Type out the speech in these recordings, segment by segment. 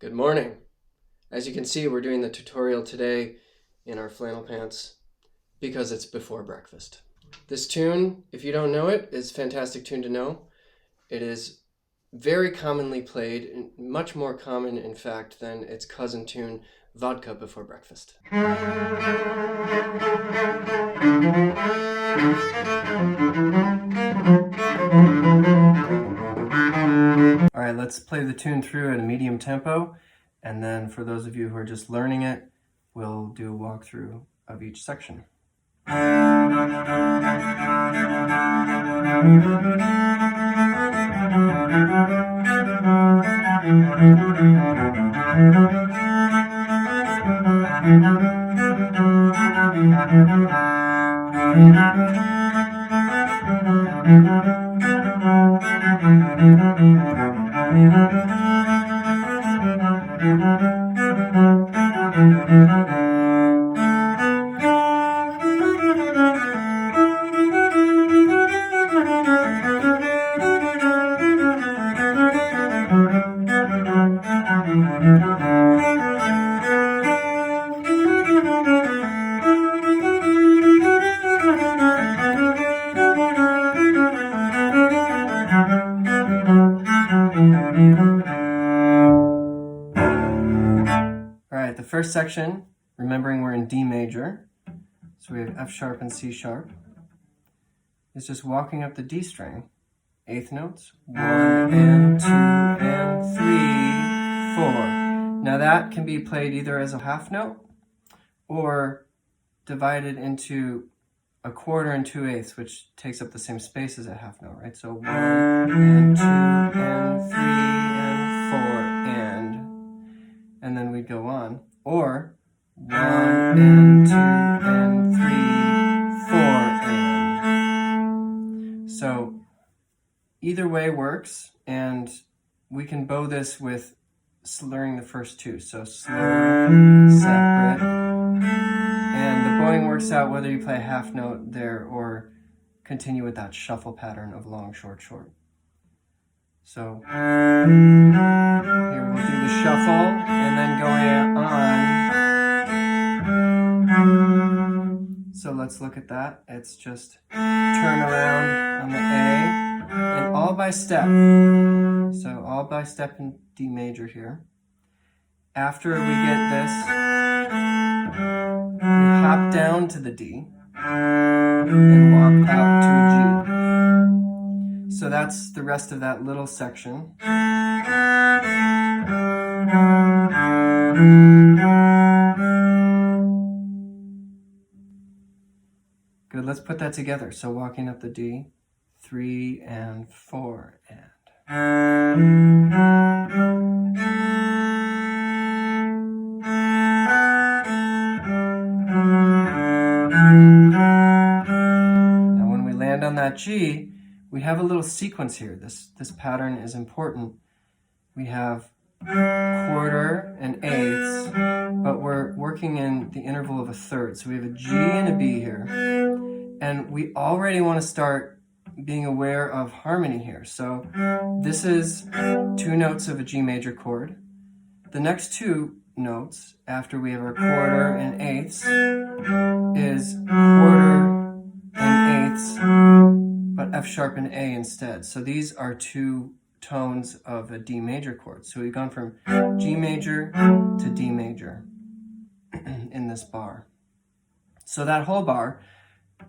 Good morning. As you can see, we're doing the tutorial today in our flannel pants because it's before breakfast. This tune, if you don't know it, is a fantastic tune to know. It is very commonly played, much more common, in fact, than its cousin tune, Vodka Before Breakfast. All right, let's play the tune through at a medium tempo, and then for those of you who are just learning it, we'll do a walkthrough of each section. All right, the first section, remembering we're in D major, so we have F sharp and C sharp, is just walking up the D string, eighth notes, 1 and 2 and 3, 4. Now that can be played either as a half note or divided into a quarter and 2/8, which takes up the same space as a half note, right? So 1 and 2 and 3 and 4 and then we'd go on. Or 1 and 2 and 3, 4 and. So either way works, and we can bow this with slurring the first two. So slur, separate, and the bowing works out whether you play a half note there or continue with that shuffle pattern of long, short, short. So here we'll do the shuffle and then going on. So let's look at that. It's just turn around on the A and all by step. So all by step in D major here. After we get this, we hop down to the D and walk out to a G. So that's the rest of that little section. Good, let's put that together. So walking up the D, 3 and 4 and. Now when we land on that G, we have a little sequence here. This pattern is important. We have quarter and eighths, but we're working in the interval of a third. So we have a G and a B here. And we already want to start being aware of harmony here. So this is 2 notes of a G major chord. The next 2 notes, after we have our quarter and eighths, is quarter and eighths, but F sharp and A instead. So these are 2 tones of a D major chord. So we've gone from G major to D major in this bar. So that whole bar,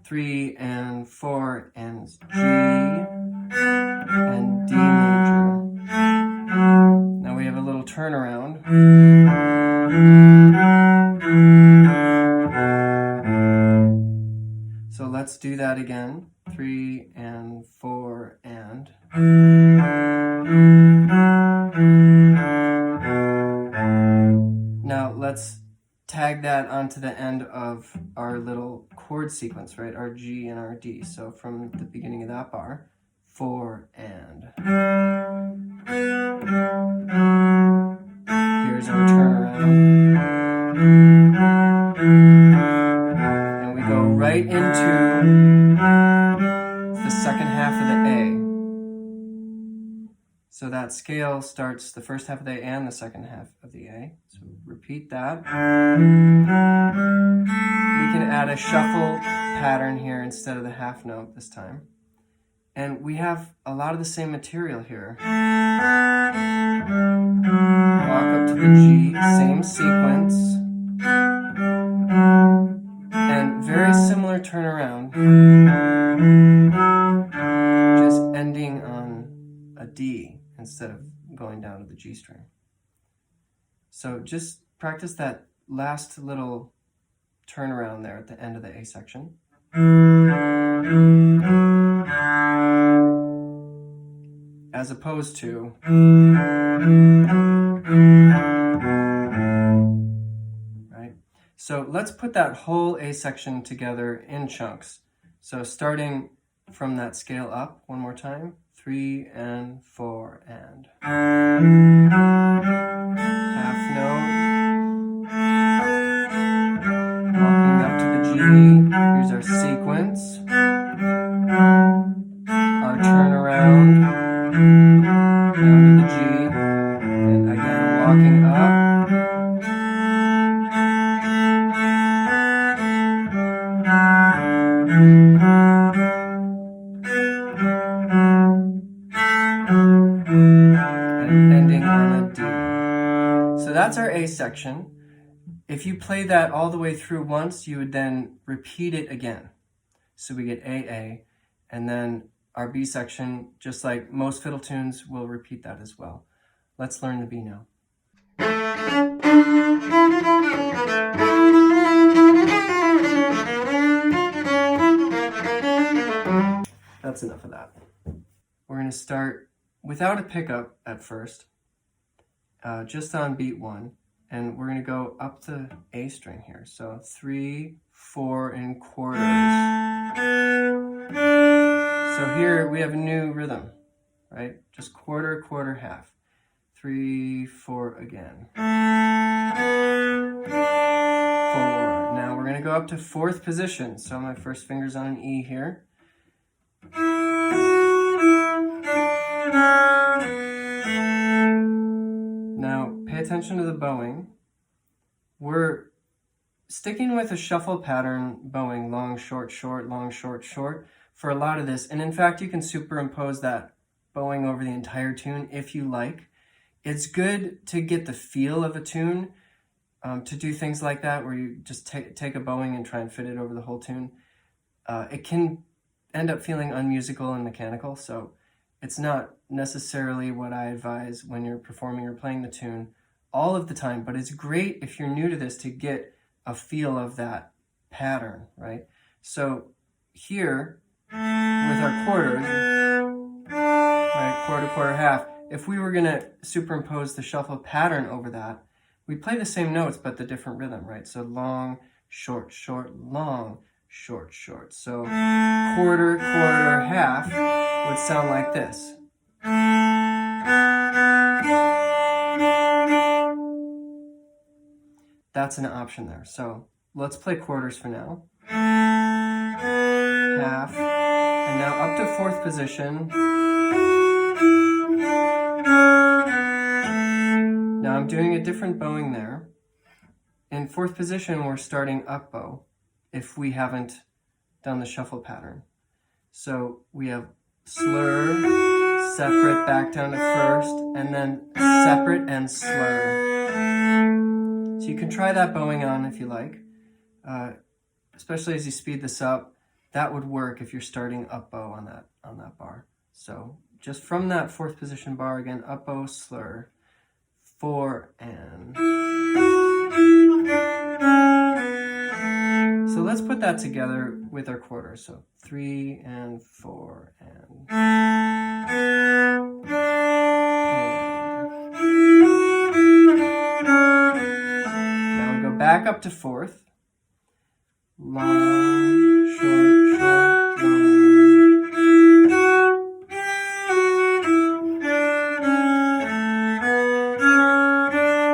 3 and 4 and G and D major. Now we have a little turnaround. So let's do that again. 3 and 4 and. Now let's tag that onto the end of our little chord sequence, right? Our G and our D. So from the beginning of that bar, 4 and. Here's our turnaround. And we go right into the second half of the A. So that that scale starts the first half of the A and the second half of the A. So repeat that. We can add a shuffle pattern here instead of the half note this time. And we have a lot of the same material here. Walk up to the G, same sequence. And very similar turnaround. Just ending on a D instead of going down to the G string. So just practice that last little turnaround there at the end of the A section. As opposed to right? So let's put that whole A section together in chunks. So starting from that scale up one more time. 3 and 4 and. Half note. Walking up to the G. Here's our sequence. Our turnaround. Down to the G. And again, walking up. That's our A section. If you play that all the way through once, you would then repeat it again. So we get AA, and then our B section, just like most fiddle tunes, will repeat that as well. Let's learn the B now. That's enough of that. We're going to start without a pickup at first. Just on beat 1, and we're going to go up the A string here. So 3, 4, and quarters. So here we have a new rhythm, right? Just quarter, quarter, half. 3, 4 again. 4. Now we're going to go up to 4th position. So my first finger's on an E here. Pay attention to the bowing. We're sticking with a shuffle pattern bowing, long, short, short, long, short, short for a lot of this. And in fact, you can superimpose that bowing over the entire tune if you like. It's good to get the feel of a tune, to do things like that where you just take a bowing and try and fit it over the whole tune. It can end up feeling unmusical and mechanical, so it's not necessarily what I advise when you're performing or playing the tune all of the time, but it's great if you're new to this to get a feel of that pattern, right? So here, with our quarters, right, quarter, quarter, half, if we were gonna superimpose the shuffle pattern over that, we play the same notes, but the different rhythm, right? So long, short, short, long, short, short. So quarter, quarter, half would sound like this. That's an option there. So let's play quarters for now. Half, and now up to 4th position. Now I'm doing a different bowing there. In 4th position, we're starting up bow if we haven't done the shuffle pattern. So we have slur, separate, back down to 1st, and then separate and slur. So you can try that bowing on if you like, especially as you speed this up. That would work if you're starting up bow on that bar. So just from that 4th position bar again, up bow, slur, 4 and. So let's put that together with our quarters. So 3 and 4 and. Back up to 4th. Long, short, short, long.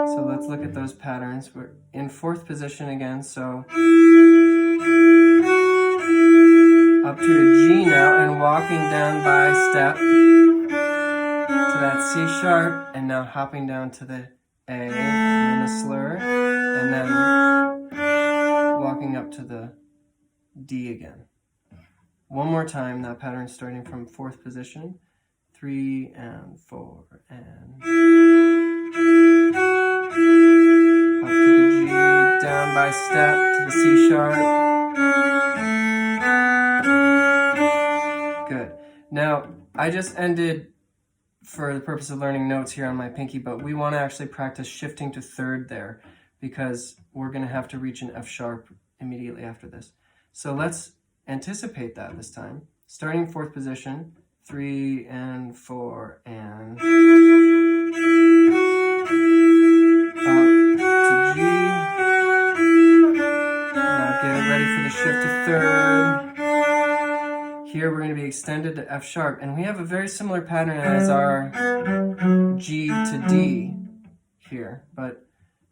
So let's look at those patterns. We're in 4th position again, so up to a G now and walking down by step to that C sharp, and now hopping down to the A, and then the slur, and then walking up to the D again. One more time, that pattern starting from 4th position. 3 and 4 and up to the G, down by step to the C sharp. Good. Now, I just ended for the purpose of learning notes here on my pinky, but we want to actually practice shifting to 3rd there because we're going to have to reach an F sharp immediately after this. So let's anticipate that this time. Starting 4th position, 3 and 4 and up to G. Now get ready for the shift to 3rd. Here we're going to be extended to F sharp, and we have a very similar pattern as our G to D here, but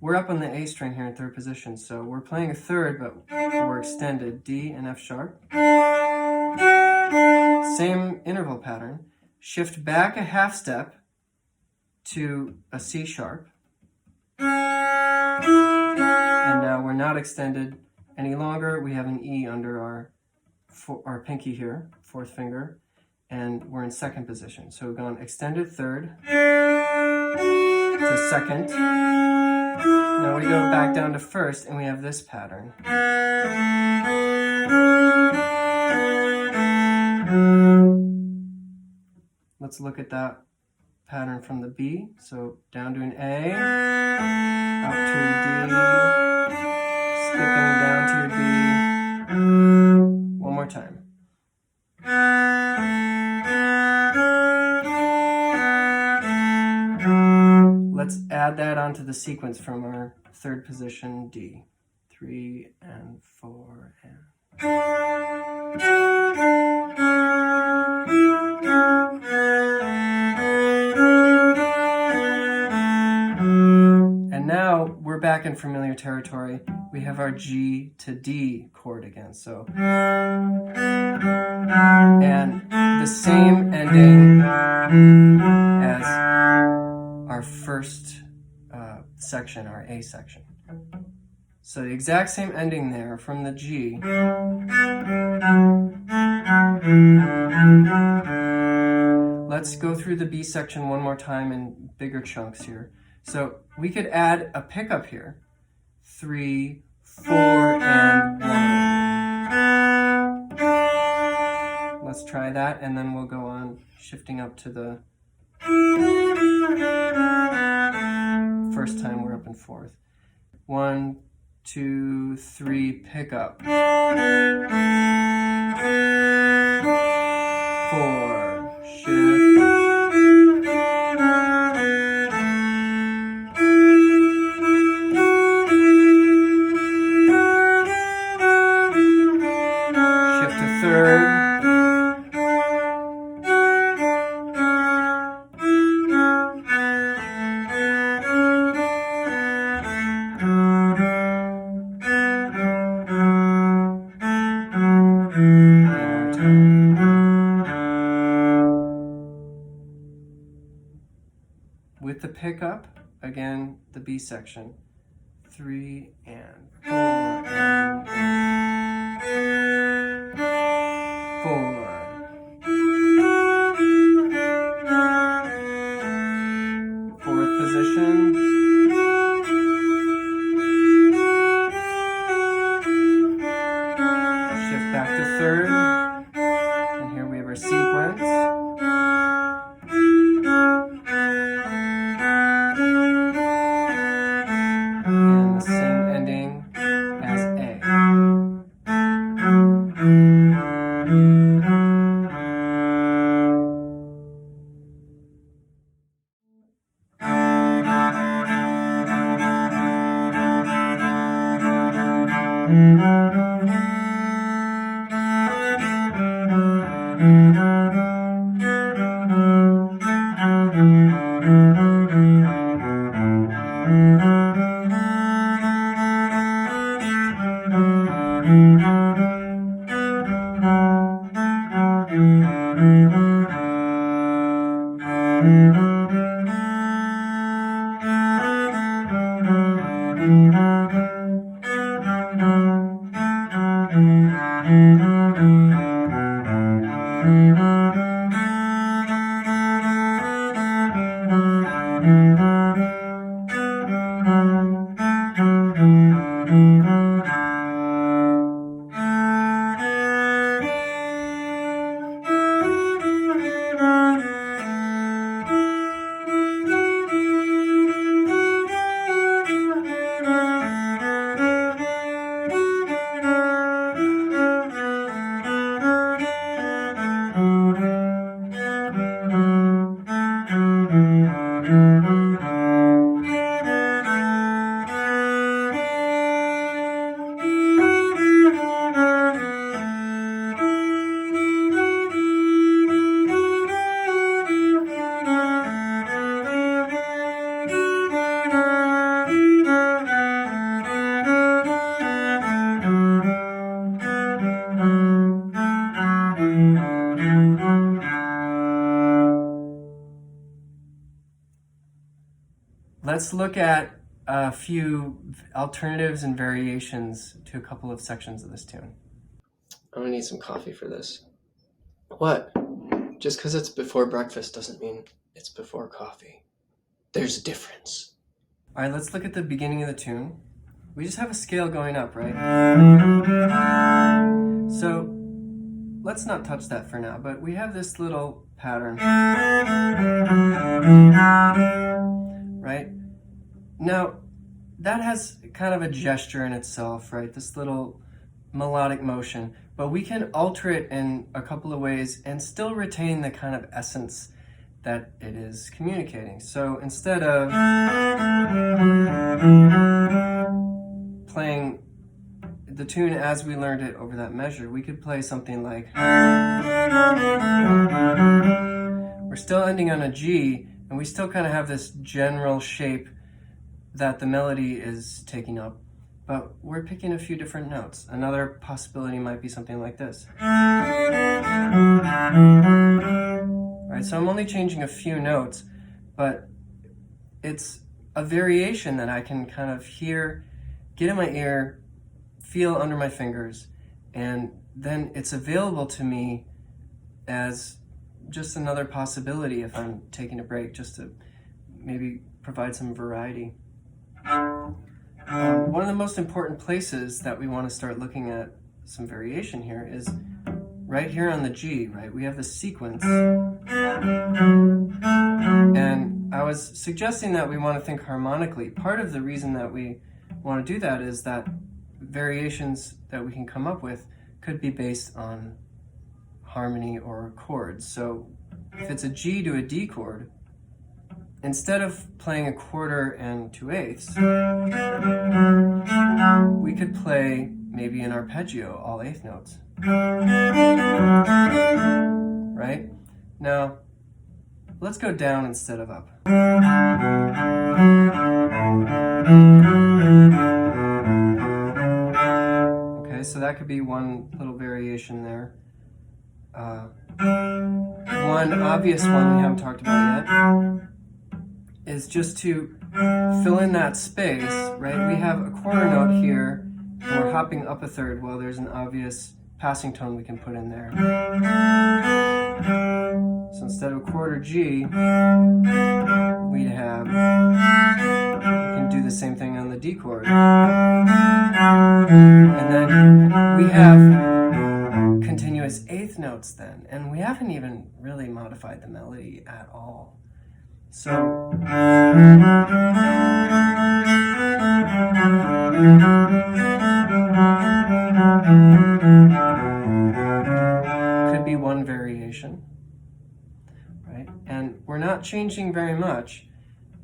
we're up on the A string here in 3rd position, so we're playing a 3rd, but we're extended D and F sharp. Same interval pattern. Shift back a half step to a C sharp, and now we're not extended any longer. We have an E under our pinky here, 4th finger, and we're in 2nd position. So we've gone extended 3rd to 2nd. Now we go back down to 1st, and we have this pattern. Let's look at that pattern from the B. So down to an A, up to a D, skipping down to a B. One more time. Let's add that onto the sequence from our 3rd position D. 3 and 4 and... And now we're back in familiar territory. We have our G to D chord again. So, and the same ending as our 1st section, our A section. So the exact same ending there from the G. Let's go through the B section one more time in bigger chunks here. So we could add a pickup here. 3, 4, and 1. Let's try that, and then we'll go on shifting up to the 1st time we're up in 4th. 1, 2, 3, pick up. 4, shift. Shift to 3rd. With the pickup, again, the B section. 3 and 4 and 4. Fourth position. Shift back to 3rd. And here we have our sequence. Let's look at a few alternatives and variations to a couple of sections of this tune. I'm gonna need some coffee for this. What? Just because it's before breakfast doesn't mean it's before coffee. There's a difference. All right, let's look at the beginning of the tune. We just have a scale going up, right? So let's not touch that for now, but we have this little pattern, right? Now, that has kind of a gesture in itself, right? This little melodic motion, but we can alter it in a couple of ways and still retain the kind of essence that it is communicating. So instead of playing the tune as we learned it over that measure, we could play something like, we're still ending on a G, and we still kind of have this general shape that the melody is taking up, but we're picking a few different notes. Another possibility might be something like this. Right, so I'm only changing a few notes, but it's a variation that I can kind of hear, get in my ear, feel under my fingers, and then it's available to me as just another possibility if I'm taking a break, just to maybe provide some variety. One of the most important places that we want to start looking at some variation here is right here on the G, right? We have the sequence. And I was suggesting that we want to think harmonically. Part of the reason that we want to do that is that variations that we can come up with could be based on harmony or chords. So if it's a G to a D chord, instead of playing a quarter and 2/8, we could play maybe an arpeggio, all eighth notes. Right? Now, let's go down instead of up. Okay, so that could be one little variation there. One obvious one we haven't talked about yet is just to fill in that space, right? We have a quarter note here, and we're hopping up a third. Well, there's an obvious passing tone we can put in there. So instead of a quarter G, we'd have, we can do the same thing on the D chord. And then we have continuous eighth notes then, and we haven't even really modified the melody at all. So could be one variation, right? And we're not changing very much,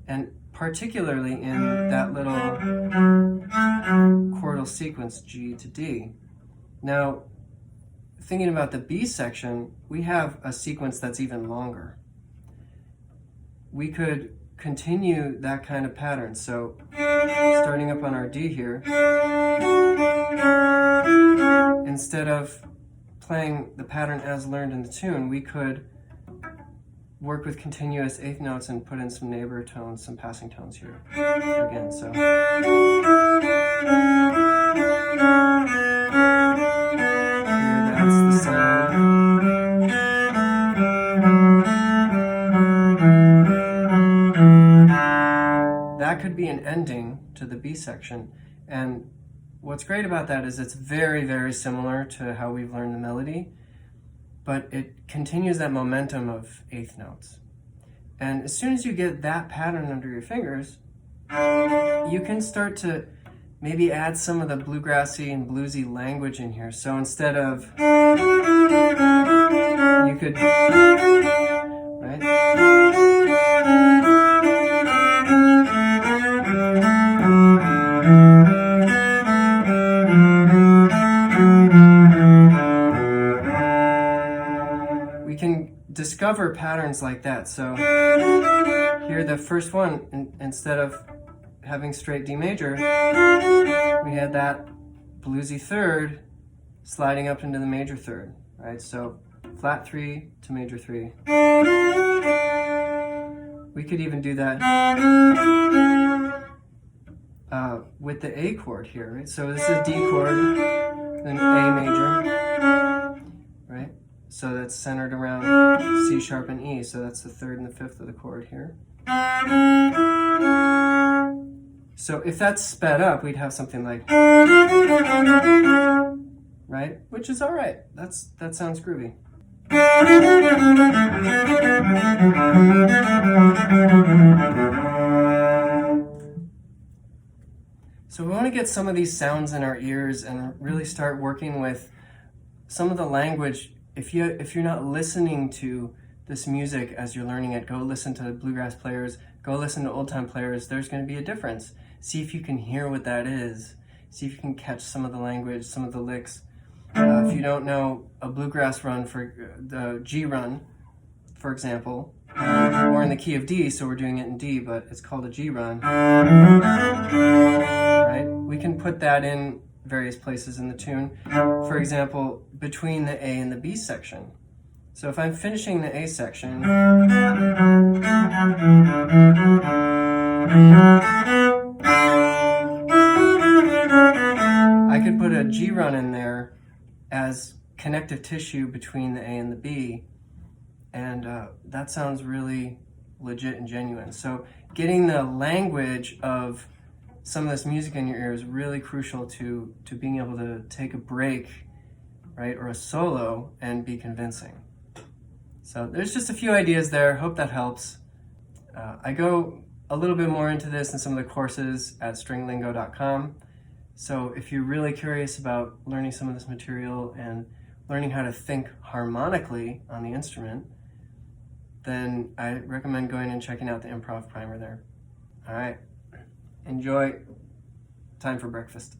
and particularly in that little chordal sequence G to D. Now, thinking about the B section, we have a sequence that's even longer. We could continue that kind of pattern. So starting up on our D here, instead of playing the pattern as learned in the tune, we could work with continuous eighth notes and put in some neighbor tones, some passing tones here. Again, so. Here, that's the cello. That could be an ending to the B section, and what's great about that is it's very, very similar to how we've learned the melody, but it continues that momentum of eighth notes. And as soon as you get that pattern under your fingers, you can start to maybe add some of the bluegrassy and bluesy language in here. So instead of, you could, right? We can discover patterns like that. So here, the first one, instead of having straight D major, we had that bluesy third sliding up into the major third, right? So flat 3 to major 3. We could even do that with the A chord here, right? So this is D chord, then A major, right? So that's centered around C sharp and E, so that's the third and the fifth of the chord here. So if that's sped up, we'd have something like, right? Which is all right. That sounds groovy. So we want to get some of these sounds in our ears and really start working with some of the language. If you're not listening to this music as you're learning it, go listen to bluegrass players, go listen to old time players. There's going to be a difference. See if you can hear what that is. See if you can catch some of the language, some of the licks. If you don't know a bluegrass run, for the G run, for example, we're in the key of D, so we're doing it in D, but it's called a G run. Right? We can put that in various places in the tune. For example, between the A and the B section. So if I'm finishing the A section, I could put a G run in there as connective tissue between the A and the B, and that sounds really legit and genuine. So getting the language of some of this music in your ear is really crucial to being able to take a break, right, or a solo and be convincing. So there's just a few ideas there. Hope that helps. I go a little bit more into this in some of the courses at stringlingo.com. So if you're really curious about learning some of this material and learning how to think harmonically on the instrument, then I recommend going and checking out the improv primer there. All right, enjoy. Time for breakfast.